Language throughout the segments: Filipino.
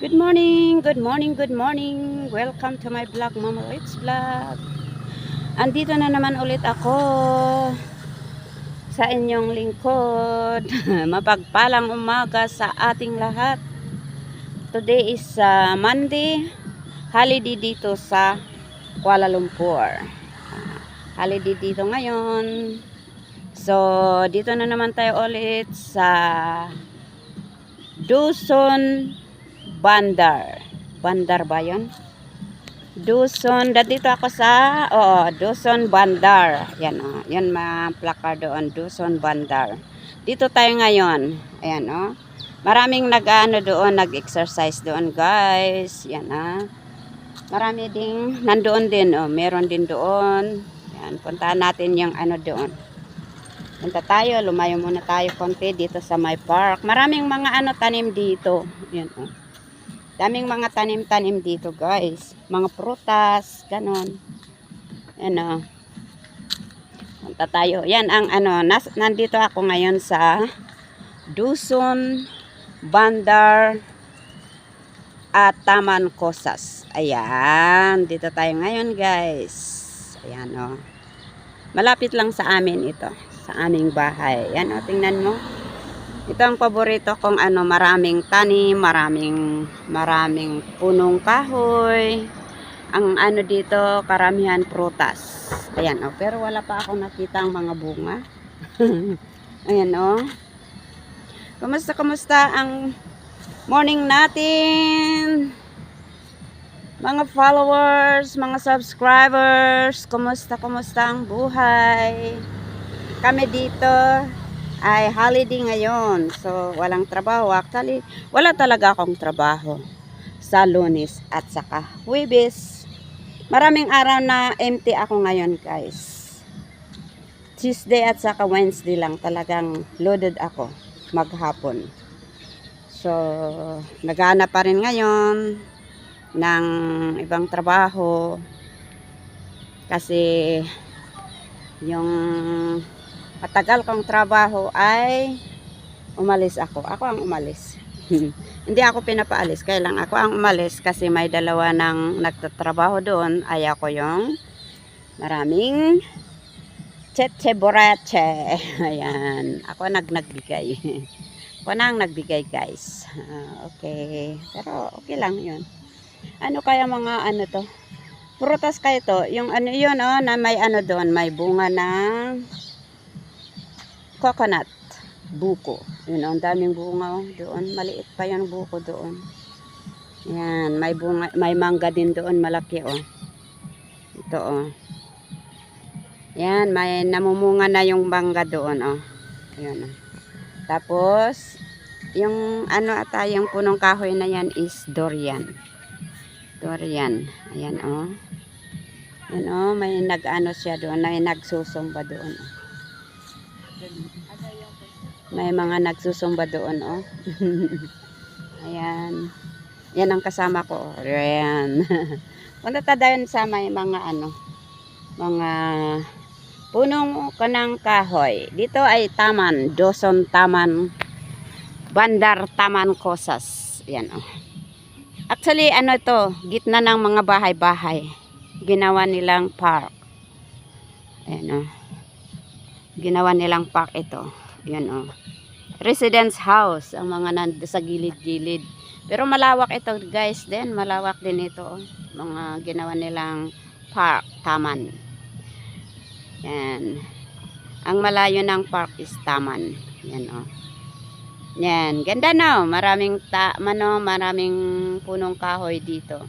Good morning, good morning, good morning. Welcome to my vlog, Mama Rich Vlog. Andito na naman ulit ako sa inyong lingkod. Mapagpalang umaga sa ating lahat. Today is Monday, holiday dito sa Kuala Lumpur. Holiday dito ngayon. So, dito na naman tayo ulit sa Dusun Bandar. Bandar ba yun? Dusun. Dito ako sa Dusun Bandar. Yan yan mga placard doon. Dusun Bandar. Dito tayo ngayon. Ayan Maraming nag-ano doon, nag-exercise doon, guys. Yan Marami ding nandoon din meron din doon. Yan, puntahan natin yung doon. Punta tayo, lumayo muna tayo konti dito sa my park. Maraming mga tanim dito. Yan daming mga tanim-tanim dito, guys. Mga prutas, ganon. Yan punta tayo. Yan ang nandito ako ngayon sa Dusun Bandar at Taman Kosas. Ayan, dito tayo ngayon, guys. Ayan malapit lang sa amin ito, sa aming bahay. Yan tingnan mo. Ito ang paborito kong maraming tanim, maraming punong kahoy. Ang dito, karamihan prutas. Ayan pero wala pa ako nakita ang mga bunga. Ayan Kumusta ang morning natin? Mga followers, mga subscribers, kumusta ang buhay? Kami dito ay holiday ngayon. So, walang trabaho. Actually, wala talaga akong trabaho sa Lunes at saka Huwebes. Maraming araw na empty ako ngayon, guys. Tuesday at saka Wednesday lang talagang loaded ako maghapon. So, naghahanap pa rin ngayon ng ibang trabaho kasi yung matagal kong trabaho ay umalis ako. Ako ang umalis. Hindi ako pinapaalis. Kaya lang ako ang umalis kasi may dalawa nang nagtatrabaho doon. Ay ako yung maraming cheche borache. Ayan. Ako nagbigay. Ako na ang nagbigay, guys. Okay. Pero okay lang yun. Kaya mga to? Prutas kayo to. Yung yun na may doon. May bunga ng coconut, buko. Yun ang daming bunga doon. Maliit pa yung buko doon. Yan, may bunga, may mangga din doon, malaki Ito Yan, may namumunga na yung mangga doon Ayan Tapos yung yung punong kahoy na yan is durian. Durian. Ayan Yan may siya doon, may nagsusumba doon May mga nagsusumba doon Ayan. Yan ang kasama ko Ayan. Punta tayo sa may mga mga punong kanang kahoy. Dito ay taman, Dusun Taman Bandar Taman Kosas. Ayan Actually to, gitna ng mga bahay-bahay. Ginawa nilang park. Ayan Ginawa nilang park ito. Yan residence house ang mga nando sa gilid-gilid. Pero malawak ito, guys, din. Malawak din ito. Mga ginawa nilang park, taman. Yan. Ang malayo ng park is taman. Yan Yan. Ganda maraming maraming punong kahoy dito.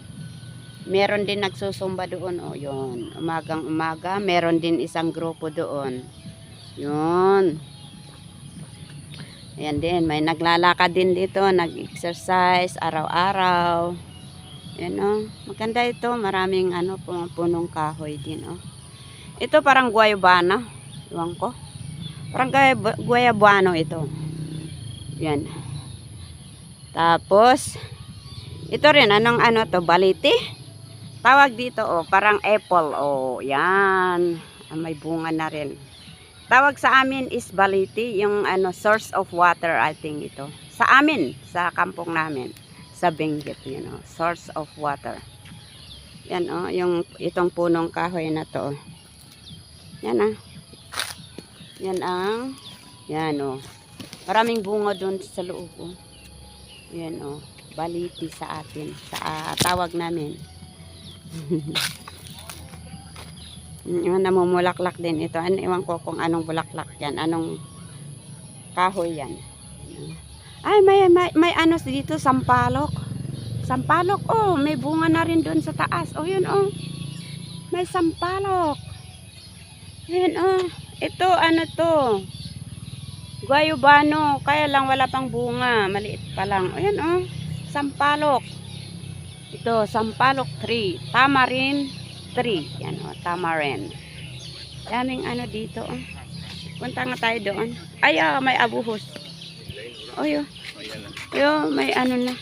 Meron din nagsusumba doon yun. Umagang umaga, meron din isang grupo doon. Yun. Ayan din, may naglalakad din dito, nag-exercise araw-araw. Ayan maganda ito, maraming punong kahoy din Ito parang guayabano, iwan ko. Parang guayabano ito. Yan. Tapos ito rin to, baliti. Tawag dito parang apple yan. May bunga na rin. Tawag sa amin is baliti, yung source of water, I think ito. Sa amin, sa kampong namin. sa Benguet, source of water. Yan itong punong kahoy na to. Yan yan maraming bunga doon sa loob. Yan baliti sa atin, sa tawag namin. Namumulaklak din ito. Iwan ko kung anong bulaklak yan, anong kahoy yan. Ay, may ano dito, sampalok. Sampalok, may bunga na rin doon sa taas. Yun, may sampalok. Yun, ito, ano to? Guayabano, kaya lang wala pang bunga, maliit pa lang. Yun, sampalok. Ito, sampalok tree. Tamarind tree. Yan, tamarind. Daming ano dito, Punta nga tayo doon. Ay, may abuhos. May ano na.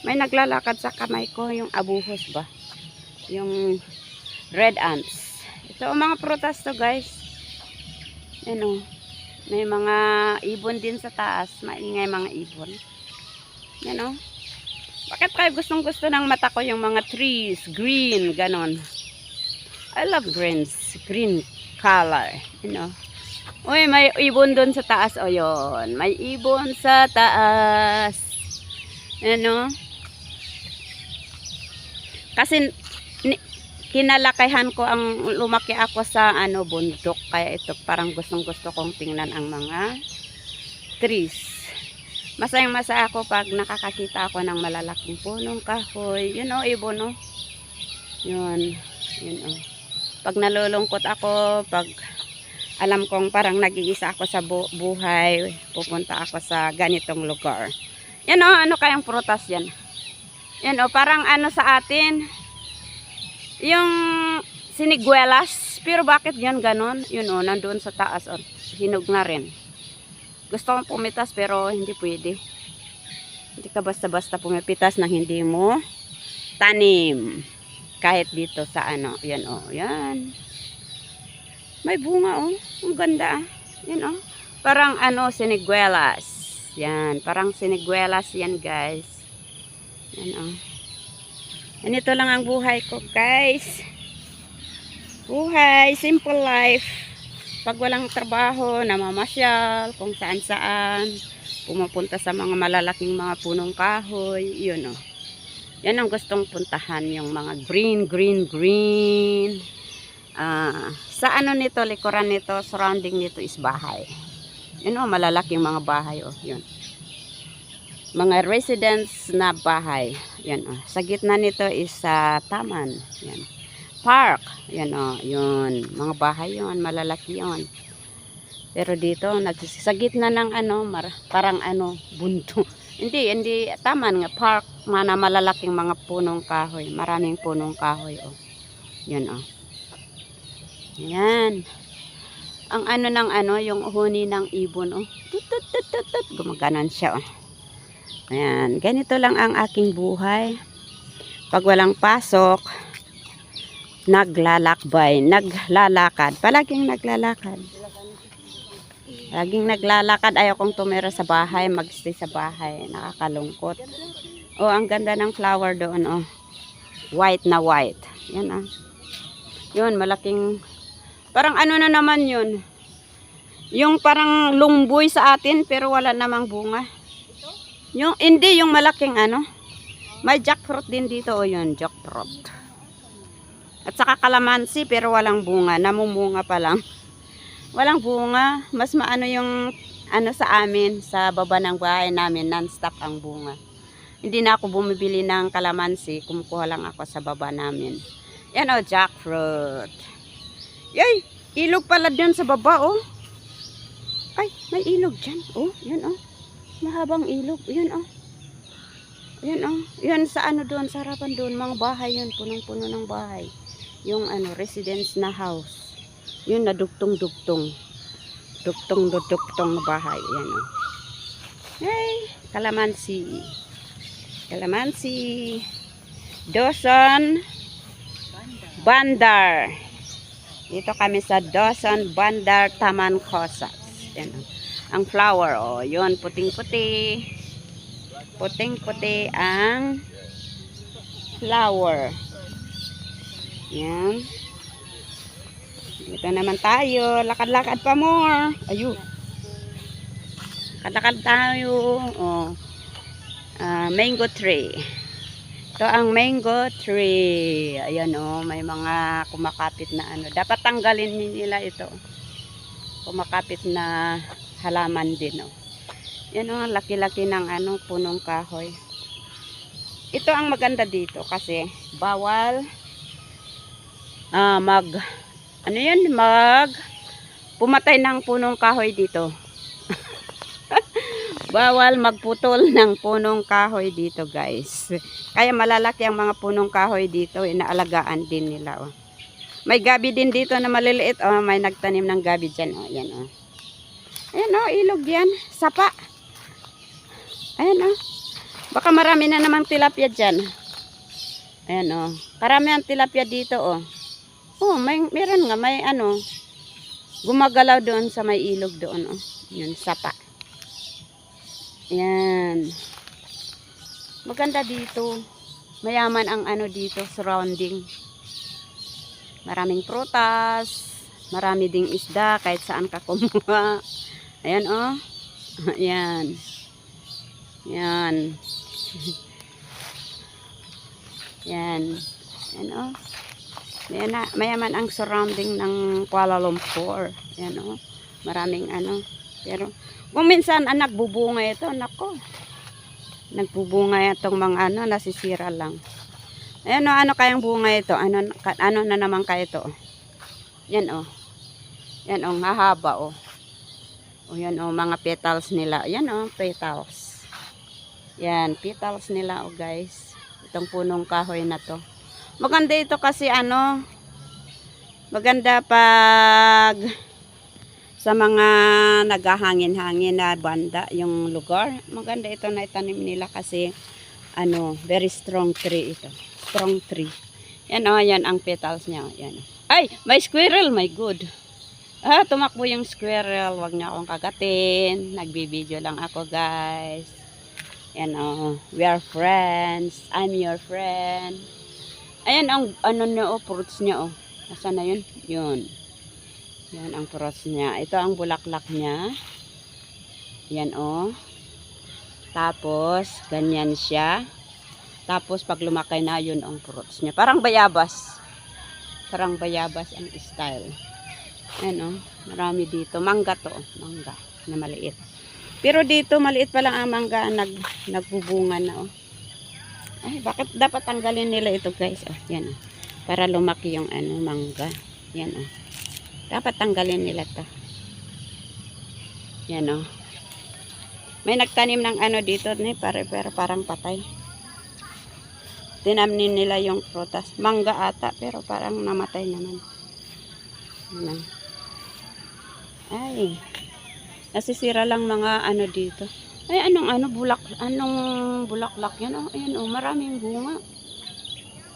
May naglalakad sa kamay ko, yung abuhos ba? Yung red ants. Ito mga prutas to, guys. Ano? May mga ibon din sa taas. Maingay mga ibon. Yan Bakit kayo gustong gusto ng mata ko yung mga trees, green, ganon. I love greens, green color. Uy, may ibon doon sa taas. Yun. May ibon sa taas. Kasi kinalakihan ko ang lumaki ako sa bundok. Kaya ito parang gustong gusto kong tingnan ang mga trees. Masayang masaya ako pag nakakakita ako ng malalaking punong kahoy. Ibon Yun. Pag nalulungkot ako, pag alam kong parang nag-iisa ako sa buhay, pupunta ako sa ganitong lugar. Yan ano kayang prutas yan? Yan parang sa atin, yung siniguelas, pero bakit yan ganon? Yun nandoon sa taas, hinog na rin. Gusto kong pumitas pero hindi pwede. Hindi ka basta-basta pumipitas na hindi mo tanim. Kahit dito sa yan yan. May bunga ang ganda Yan parang siniguelas. Yan, parang siniguelas yan, guys. Yan Ganito lang ang buhay ko, guys. Buhay, simple life. Pag walang trabaho, namamasyal kung saan-saan, pumupunta sa mga malalaking mga punong kahoy, yun Yan ang gustong puntahan, yung mga green. Sa nito, likuran nito, surrounding nito is bahay. Yun malalaking mga bahay yun. Mga residents na bahay. Yan Sa gitna nito is taman. Yan. Park. Yan yun. Mga bahay yun, malalaki yun. Pero dito, sa gitna ng parang bunto. Hindi taman nga, park, malalaking mga punong kahoy. Maraming punong kahoy Yan Yan. Ang yung huni ng ibon Tut. Gumaganon siya Ayan, ganito lang ang aking buhay. Pag walang pasok, naglalakad. Palaging naglalakad. Ayaw kong tumira sa bahay, magstay sa bahay. Nakakalungkot. Ang ganda ng flower doon White na white. Yan Yun, malaking, parang na naman yun. Yung parang lumboy sa atin, pero wala namang bunga. Hindi yung malaking may jackfruit din dito yun, jackfruit. At saka kalamansi pero walang bunga, namumunga pa lang. Walang bunga, mas maano yung sa amin, sa baba ng bahay namin, non-stop ang bunga. Hindi na ako bumibili ng kalamansi, kumukuha lang ako sa baba namin. Yan jackfruit. Yay, ilog pala dyan sa baba Ay, may ilog dyan yan mahabang ilog. Yan Yan sa doon, sa harapan doon, mga bahay yun, punong-puno ng bahay. Yung residence na house. Yun na dugtong-dugtong. Dugtong na bahay. Yan Hey, kalamansi. Dawson Bandar. Dito kami sa Dawson Bandar, Taman Cosas. Yan Ang flower, yun, puting-puti. Puting-puti ang flower. Yan. Dito naman tayo. Lakad-lakad pa more. Ayun. Lakad-lakad tayo. Oh. Mango tree. Ito ang mango tree. Ayan oh, may mga kumakapit na ano. Dapat tanggalin nila ito. Kumakapit na halaman din oh. Yan oh, laki-laki ng ano, punong kahoy. Ito ang maganda dito kasi bawal pumatay ng punong kahoy dito. Bawal magputol ng punong kahoy dito, guys. Kaya malalaki ang mga punong kahoy dito, inaalagaan din nila oh. May gabi din dito na maliliit oh, may nagtanim ng gabi diyan oh, yan oh. Ayan oh, ilog yan, sapa. Ayan oh. Baka marami na namang tilapia diyan. Ayan oh. Karami ang tilapia dito oh. Oh, meron nga may ano gumagalaw doon sa may ilog doon oh. Yun, sapa. Yan. Maganda dito. Mayaman ang ano dito, surrounding. Maraming prutas, marami ding isda kahit saan ka kumuha. Ayan oh. Ayan. Yan. Yan. Ayan oh. Mayaman ang surrounding ng Kuala Lumpur. Ayan oh. Maraming ano. Pero kung minsan nagbubunga ito, nako. Nagbubunga itong mga ano, nasisira lang. Ayan oh, ano kayang bunga ito? Ano na naman kaya ito? Yan oh. Yan oh, hahaba oh. O yan oh, mga petals nila. Yan oh, petals. Yan, petals nila oh guys. Itong punong kahoy na to. Maganda ito kasi ano, maganda pag sa mga naghahangin-hangin na banda yung lugar. Maganda ito na itanim nila kasi ano, very strong tree ito. Strong tree. Yan oh, yan ang petals niya. Yan. Ay, may squirrel, my good. Tumakbo yung squirrel. Wag niyo akong kagatin. Nagbibideo lang ako, guys. Yan oh, we are friends. I'm your friend. Ayan ang ano niya oh, fruits niya oh. Nasaan na yun? Yun. Yan ang fruits niya. Ito ang bulaklak niya. Yan oh. Tapos ganyan siya. Tapos pag lumaki na yun ang fruits niya. Parang bayabas. Parang bayabas ang style. Yan oh. Marami dito. Mangga to. Mangga na maliit. Pero dito maliit pa lang ang mangga nagbubunga na oh. Ay, bakit dapat tanggalin nila ito guys? Oh, yan oh. Para lumaki yung ano, mangga. Yan oh. Dapat tanggalin nila to. Yan oh. May nagtanim ng ano dito ni pero parang patay. Tinanim nila yung prutas. Mangga ata pero parang namatay naman. Yan. Ay. Nasisira lang mga ano dito. Ay, anong bulaklak yan? Oh, ayan oh, maraming bunga.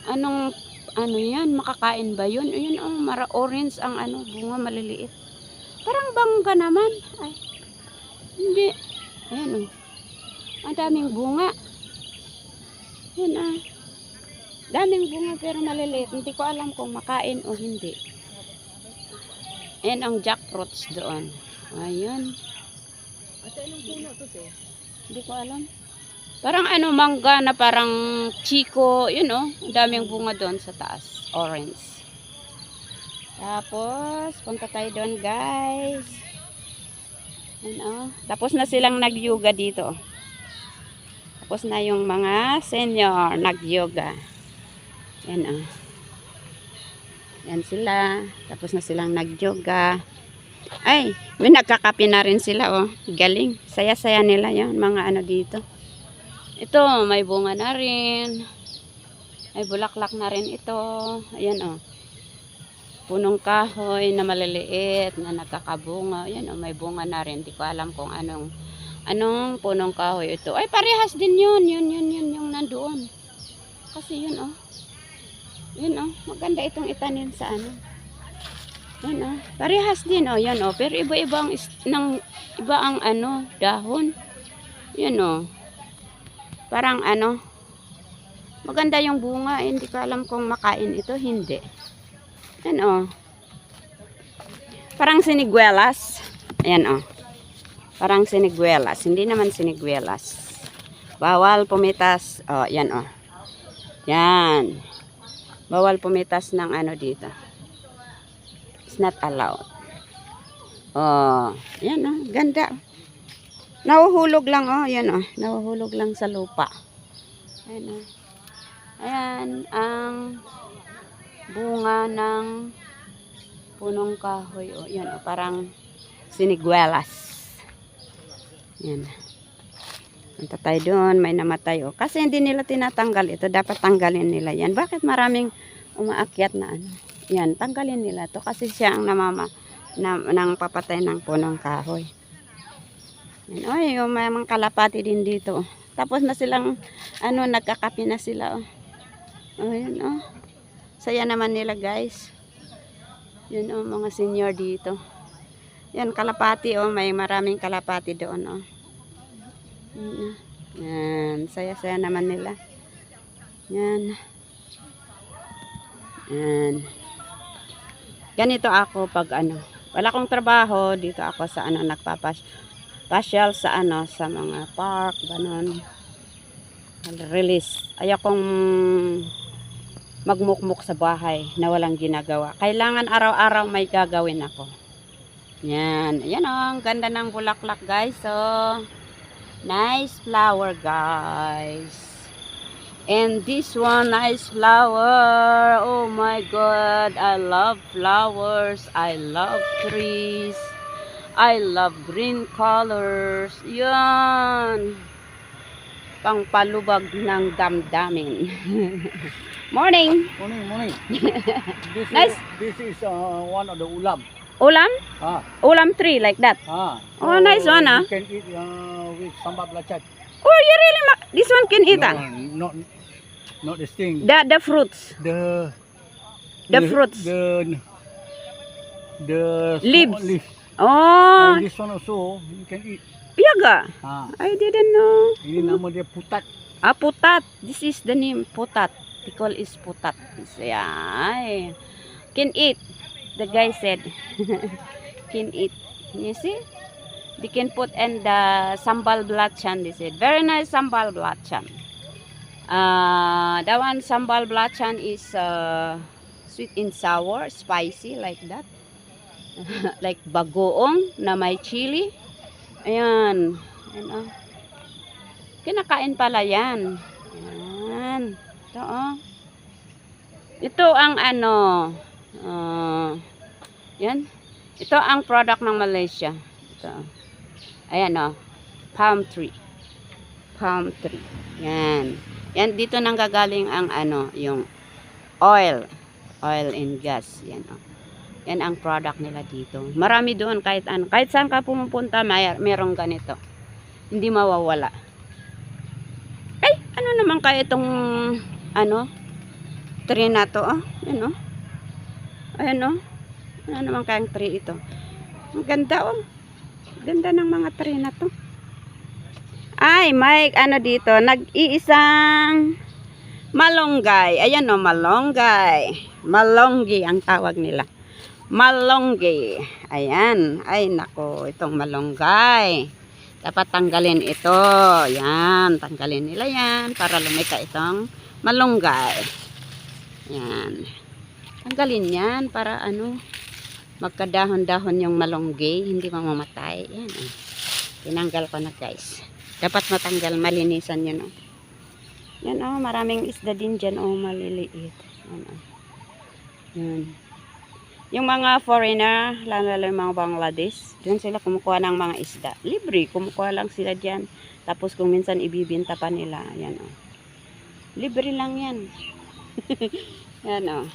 Ano yan? Makakain ba yun? Ayan oh, orange ang ano, bunga maliliit. Parang bangga naman. Ay, hindi. Ayan oh. Ang daming bunga. Ayan ah. Daming bunga pero maliliit. Hindi ko alam kung makain o hindi. Ayan ang jackfruits doon. Ayan. Ate, anong puno to, te? Hindi ko alam. Parang ano, mangga na parang chiko. Yun oh. Ang daming bunga doon sa taas. Orange. Tapos, punta tayo doon guys. Yun oh. Tapos na silang nag-yoga dito. Tapos na yung mga senior nag-yoga. Yan oh. Yan sila. Tapos na silang nag-yoga. Ay, may nagkakape na rin sila oh. Galing. Saya-saya nila yon mga ano dito. Ito, may bunga na rin. May bulaklak na rin ito. Ayan oh. Punong kahoy na maliliit na nagkakabunga. Ayan oh, may bunga na rin. Di ko alam kung anong punong kahoy ito. Ay, parehas din yun. Yun yung nandoon. Kasi yun oh. Yun oh, maganda itong itanim sa ano. Yan oh. Parehas din oh, yan oh. Pero iba-iba ang iba ang ano, dahon. Yan oh. Parang ano, maganda yung bunga. Hindi ko alam kung makain ito, hindi. Ano, parang siniguelas. Ayan oh. Parang siniguelas. Hindi naman siniguelas. Bawal pumitas. Oh, yan oh. Yan. Bawal pumitas ng ano dito. It's not allowed. Oh, yan oh. Ganda. Nahuhulog lang oh. Yan oh. Nahuhulog lang sa lupa. Ayan oh. Ayan ang bunga ng punong kahoy. O, yan, o, parang siniguelas. Yan. Punta tayo doon, may namatay. O, kasi hindi nila tinatanggal ito. Dapat tanggalin nila yan. Bakit maraming umaakyat na ano? Yan, tanggalin nila to kasi siya ang nang papatay ng punong kahoy. Yan, o, yung may mga kalapati din dito. Tapos na silang, ano, nagkakapi na sila. O, yan, o. Saya naman nila, guys. Yun o, mga senior dito. Yan, kalapati o. May maraming kalapati doon o. Yan, saya-saya naman nila. Yan. Yan. Ganito ako pag ano. Wala akong trabaho. Dito ako sa ano, nagpapasyal sa ano, sa mga park, ganon. Release. Ayokong magmukmuk sa bahay na walang ginagawa. Kailangan araw-araw may gagawin ako. Yan. Ayan o. Ang ganda ng bulaklak, guys. So, nice flower, guys. And this one, nice flower. Oh my God. I love flowers. I love trees. I love green colors. Yan. Pangpalubag ng damdamin. Morning. Morning. Nice. This is one of the ulam. Ulam? Ah. Ulam tree like that. Oh, nice one, You can eat with sambal belacan. Oh, you really this one can eat ah? No, not the sting. The fruits. The fruits. The Leaves. small leaf. Oh, And this one also you can eat. yaga. Ah. I didn't know. Ini nama dia putat. Ah, putat. This is the name, putat. The call is putat. Yeah. Can eat. The guy said. Can eat. You see? They can put in the sambal belacan. They said. Very nice sambal belacan. That one sambal belacan is sweet and sour, spicy like that. Like bagoong na may chili. Ayan. Ayan. Kinakain pala yan. Ayan. Ito oh. Ito ang ano. Yan. Ito ang product ng Malaysia. Ito. Ayan oh. Palm tree. Palm tree. Yan. Yan dito nang gagaling ang ano, yung oil. Oil and gas. Yan oh. Yan ang product nila dito. Marami doon kahit ano. Kahit saan ka pumupunta, merong ganito. Hindi mawawala. Ay, ano naman kaya itong ano, tree na to, oh. Yan, oh. Ayan, oh. Ano naman kayang tree ito? Ang ganda, oh. Ganda ng mga tree na to. Ay, may ano dito, nag-iisang malunggay. Ayan, oh, malunggay. Malonggi ang tawag nila. Malunggay. Ayan. Ay, nako, itong malunggay. Dapat tanggalin ito. Yan, tanggalin nila yan para lumika itong malunggay. Yan. Tanggalin yan para ano, magkadahon-dahon yung malunggay, hindi mamamatay. Yan. Tinanggal ko na, guys. Dapat matanggal, malinisan yun. Oh. Yan, oh, maraming isda din dyan, oh, maliliit. Yan, oh. Yan. Yung mga foreigner, lalo yung mga Bangladesh, doon sila kumukuha ng mga isda. Libre, kumukuha lang sila dyan. Tapos kung minsan ibibinta pa nila, yan o. Libre lang yan. Yan o.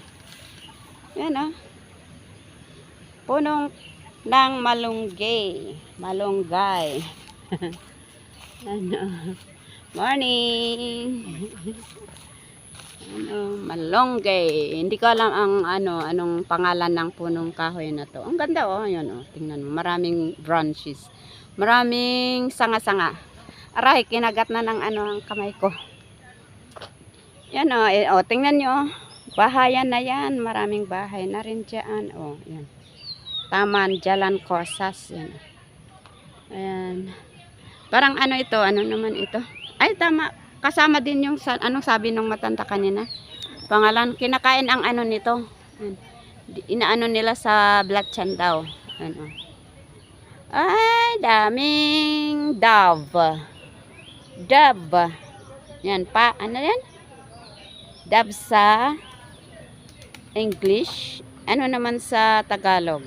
Yan o. Punong ng malunggay. Malunggay. Ano. Morning. Ano, malunggay. Hindi ko alam ang anong pangalan ng punong kahoy na to. Ang ganda oh, 'yun oh. Tingnan mo, maraming branches. Maraming sanga-sanga. Aray, kinagat na ng ano ang kamay ko. Yan tingnan nyo. Bahayan na yan. Maraming bahay na rin dyan. Yan. Taman, Jalan Cosas. Yan. Ayan. Parang ano ito? Ano naman ito? Ay, tama. Kasama din yung, anong sabi nung matanda kanina? Pangalan, kinakain ang ano nito. Yan. Inaano nila sa Blatchan daw. Ano. Ay, daming dove. Dove. Yan pa. Ano yan? Dove sa English. Ano naman sa Tagalog?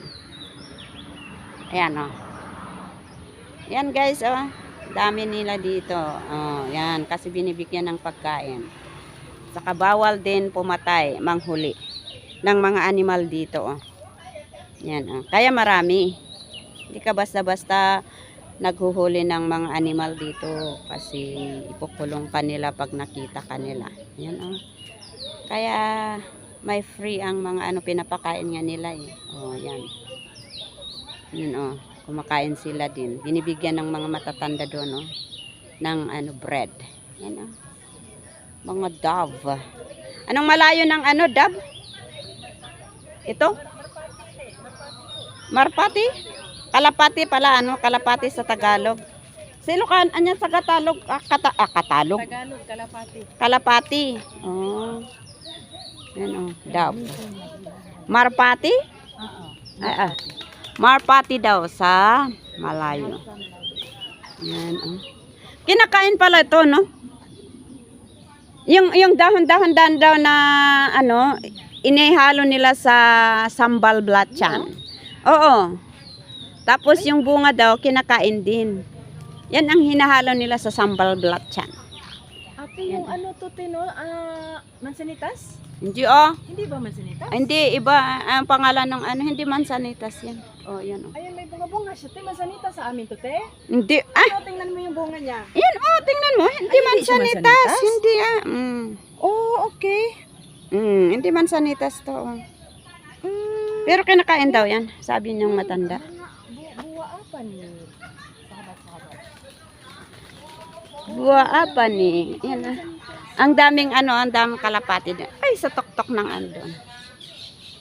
Ayan Yan guys dami nila dito. Yan kasi binibigyan ng pagkain. Saka bawal din pumatay, manghuli ng mga animal dito. Yan Kaya marami. Hindi ka basta-basta naghuhuli ng mga animal dito kasi ipukulong kanila pag nakita kanila. Yan Kaya may free ang mga pinapakain nga nila yan. Yun kumakain sila din. Binibigyan ng mga matatanda doon ng bread. Yan mga dove. Anong malayo ng dove? Ito? Marpati? Kalapati pala kalapati sa Tagalog. Silokan anyan sa Tagalog Katalog. Tagalog, kalapati. Kalapati. Yan dove. Marpati? Marpati daw sa Malayo. Yan Kinakain pala ito, no? Yung dahon-dahon daw na inihalo nila sa sambal blatchan. Oo. Tapos yung bunga daw kinakain din. Yan ang hinahalo nila sa sambal blatchan. Ate, yung mansanitas? Hindi Hindi ba mansanitas? Hindi iba ang pangalan ng hindi mansanitas yan. Yan Ayun, may bunga-bunga siya. Te, mansanitas sa amin to, te. Hindi Tingnan mo yung bunga niya. Yan tingnan mo, hindi Ay, hindi siya mansanitas. mansanitas? Hindi Okay. Hindi mansanitas to. Pero kinakain daw yan, sabi niyang matanda. Buwa apa ni? Sahabat-sahabat. Buwa apa ni? Yan Ang daming ang daming kalapati doon. Ay, sa tuktok ng andon.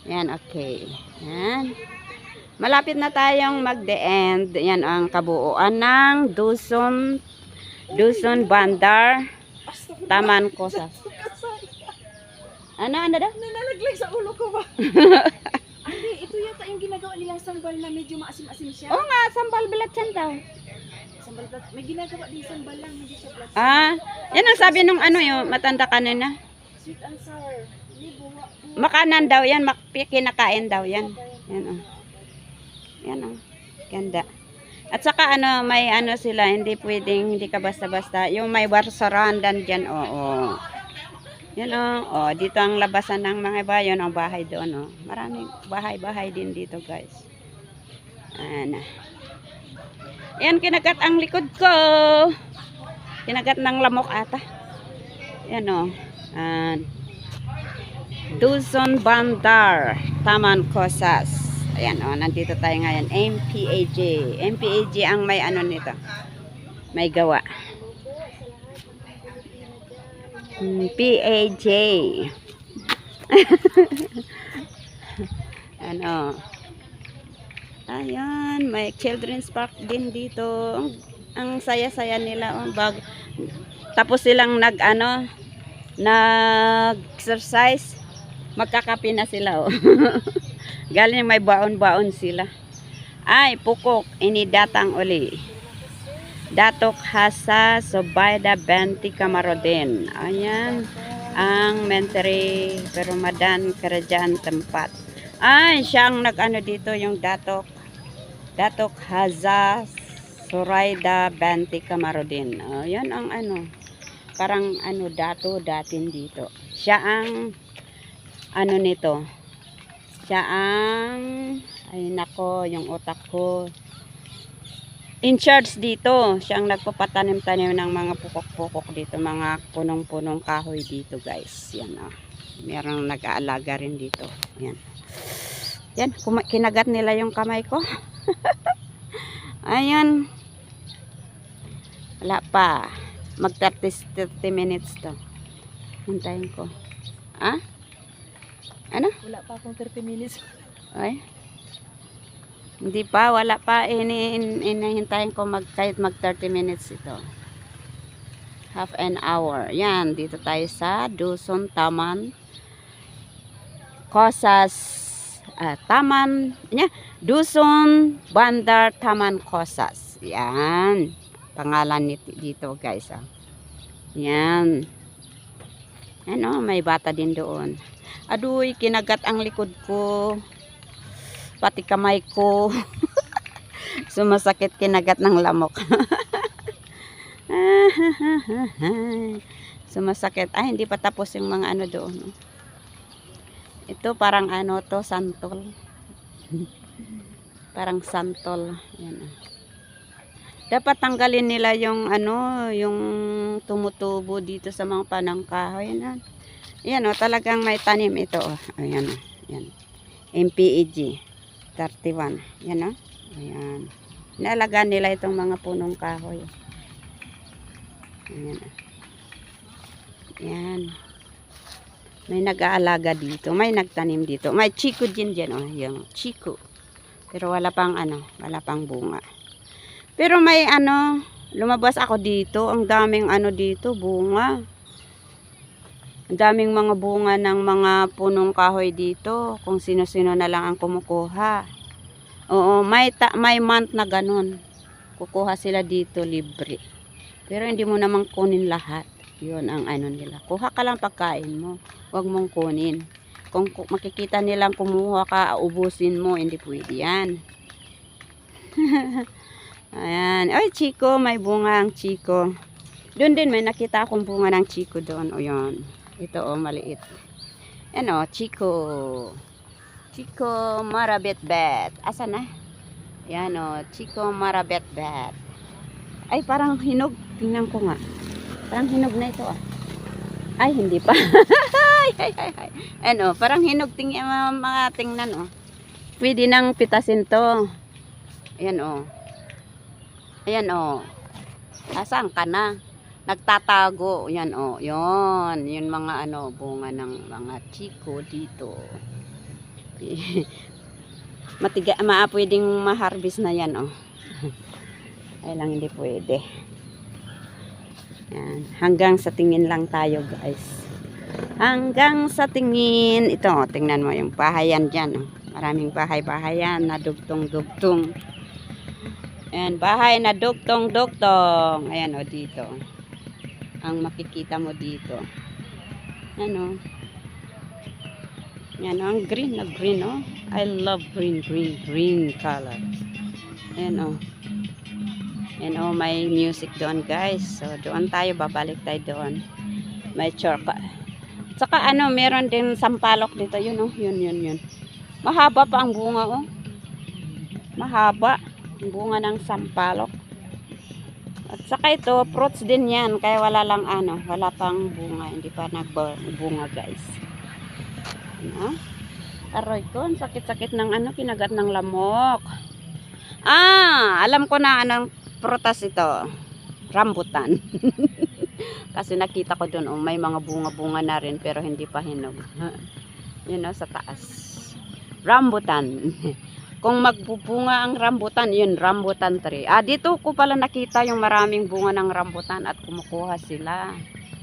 Yan, okay. Yan. Malapit na tayong mag-the end. Yan ang kabuuan ng Dusun Bandar Taman Cosas. Ano daw? Nanalaglag sa ulo ko ba? Hindi, ito yata yung ginagawa nilang sambal na medyo maasim-asim siya. Oo nga, sambal blatchan daw. Sambal plat. May ginagawa din sambal lang, hindi siya plat. Yan ang sabi nung yung matanda kanina. Sweet and sour. Hindi bunga. Makanan daw yan, kinakain daw yan. Yan Yan ganda. At saka may sila, hindi pwedeng, hindi ka basta-basta. Yung may warsarandan dyan, Yan dito ang labasan ng mga bayan, ang bahay doon, Maraming bahay-bahay din dito, guys. Yan, kinagat ang likod ko. Kinagat ng lamok ata. Yan, Dusun Bandar Taman Cosas. Ayan, nandito tayo ngayon. MPAJ. MPAJ ang may nito. May gawa. PAJ. Ayan, may children's park din dito. Ang saya-saya nila. Tapos silang nag-exercise. Magkakape na sila. Galing may baon-baon sila. Ay, pukok. Ini datang uli. Datok Hasa Sobayda 20 Kamarodin. Ayan. Ang menteri Perumadan Kerajaan tempat. Ay, siyang dito yung Datok Hasa Sobayda 20 Kamarodin. Yan ang parang datin dito. Siya ang nito. Siya ang ay nako, yung utak ko. In charge dito. Siya ang nagpapatanim-tanim ng mga pukok-pukok dito, mga punong-punong kahoy dito, guys. Yan Merong nag-aalaga rin dito. Yan. Yan, kinagat nila yung kamay ko. Ayan. Wala pa. Mag 30 minutes to. Hintayin ko. Ah? Ano? Wala pa akong 30 minutes. Ay? Hindi pa, wala pa. Inahintayin ko kahit mag 30 minutes ito. Half an hour. Yan, dito tayo sa Dusun Taman Kosas. Taman, Dusun Bandar Taman Kosas. Yan. Pangalan dito guys. Yan. Ano, may bata din doon. Aduy, kinagat ang likod ko. Pati kamay ko. Sumasakit, kinagat ng lamok. Sumasakit. Ay, hindi pa tapos yung mga ano doon. Ito parang ano to, santol. Parang santol. Yan. Dapat tanggalin nila yung ano, yung tumutubo dito sa mga panangkahoy. Yan. Yan o, talagang may tanim ito. Ayan o. Yan. MPEG 31. Yan o. Ayan. Inalagaan nila itong mga punong kahoy. Ayan. Yan. May nag-aalaga dito. May nagtanim dito. May chico din dyan. Oh, yung chico. Pero wala pang ano. Wala pang bunga. Pero may ano. Lumabas ako dito. Ang daming ano dito. Bunga. Ang daming mga bunga ng mga punong kahoy dito. Kung sino-sino na lang ang kumukuha. Oo. May month na ganun. Kukuha sila dito libre. Pero hindi mo namang kunin lahat. Yun ang ano nila. Kuha ka lang pagkain mo. Huwag mong kunin. Kung makikita nilang kumuha ka, ubusin mo. Hindi pwede yan. Ayan. Ay, Chico. May bunga ang Chico. Doon din may nakita akong bunga ng Chico doon. O yun. Ito o, maliit. Yan o, Chico. Chico Marabet-bet. Asa na? Yan o, Chico Marabet-bet. Ay, parang hinog. Tingnan ko nga. Parang hinog na ito ah. Ay, hindi pa. Ano, parang hinog mga tingnan oh. Pwede nang pitasin to. Ayan oh. Ayan oh. Nasaan ka na? Nagtatago. Ayan oh. Yun. Yun mga ano, bunga ng mga Chico dito. Pwedeng ma-harvest na yan oh. Ay lang hindi pwede. Yan. Hanggang sa tingin lang tayo guys. Hanggang sa tingin. Ito, tingnan mo yung bahayan dyan. Oh. Maraming bahay-bahayan na dugtong-dugtong. Ayan, bahay na dugtong-dugtong. Ayan o, dito. Ang makikita mo dito. Ano? Yan o, ang green na green o. I love green color. Ayan o. And oh, may music doon guys. So doon tayo, babalik tayo doon. May chorka. Saka ano, meron din sampalok dito. Yun oh, yun. Mahaba pa ang bunga oh. Mahaba. Ang bunga ng sampalok. At saka ito, fruits din yan. Kaya wala lang ano, wala pang bunga. Hindi pa nagbunga guys. Ano? Aroy ko, sakit-sakit ng ano, kinagat ng lamok. Ah, alam ko na anong prutas ito. Rambutan. Kasi nakita ko doon, oh, may mga bunga-bunga na rin pero hindi pa hinog. Yun oh, sa taas. Rambutan. Kung magbubunga ang rambutan, yun, rambutan tree. Ah, dito ko pala nakita yung maraming bunga ng rambutan at kumukuha sila.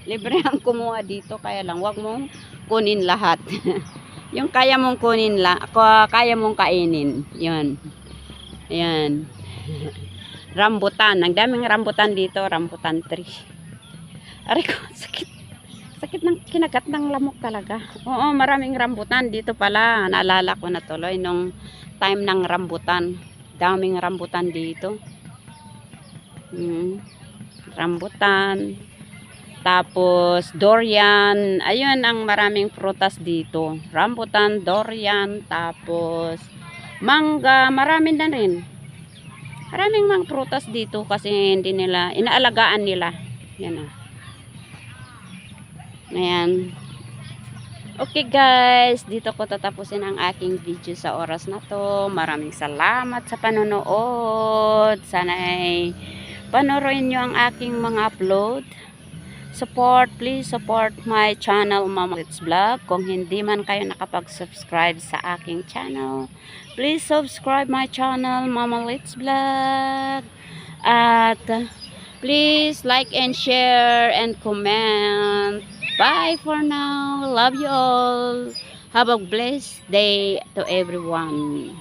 Libre ang kumuha dito, kaya lang wag mong kunin lahat. Yung kaya mong kunin kaya mong kainin. Yun. Ayan. Rambutan. Ang daming rambutan dito. Rambutan tree. Aray ko, sakit. Sakit ng kinagat ng lamok talaga. Oo, maraming rambutan dito pala. Naalala ko na tuloy nung time ng rambutan. Daming rambutan dito. Rambutan. Tapos durian. Ayun ang maraming prutas dito. Rambutan, durian, tapos mangga, marami na rin. Maraming mga prutas dito kasi hindi nila, inaalagaan nila. Yan o. Ayan. Okay guys, dito ko tatapusin ang aking video sa oras na to. Maraming salamat sa panonood. Sana ay Panoorin nyo ang aking mga upload. Please support my channel Mama Litz Vlog. Kung hindi man kayo nakapag-subscribe sa aking channel, please subscribe my channel Mama Litz Vlog. At please like and share and comment. Bye for now. Love you all. Have a blessed day to everyone.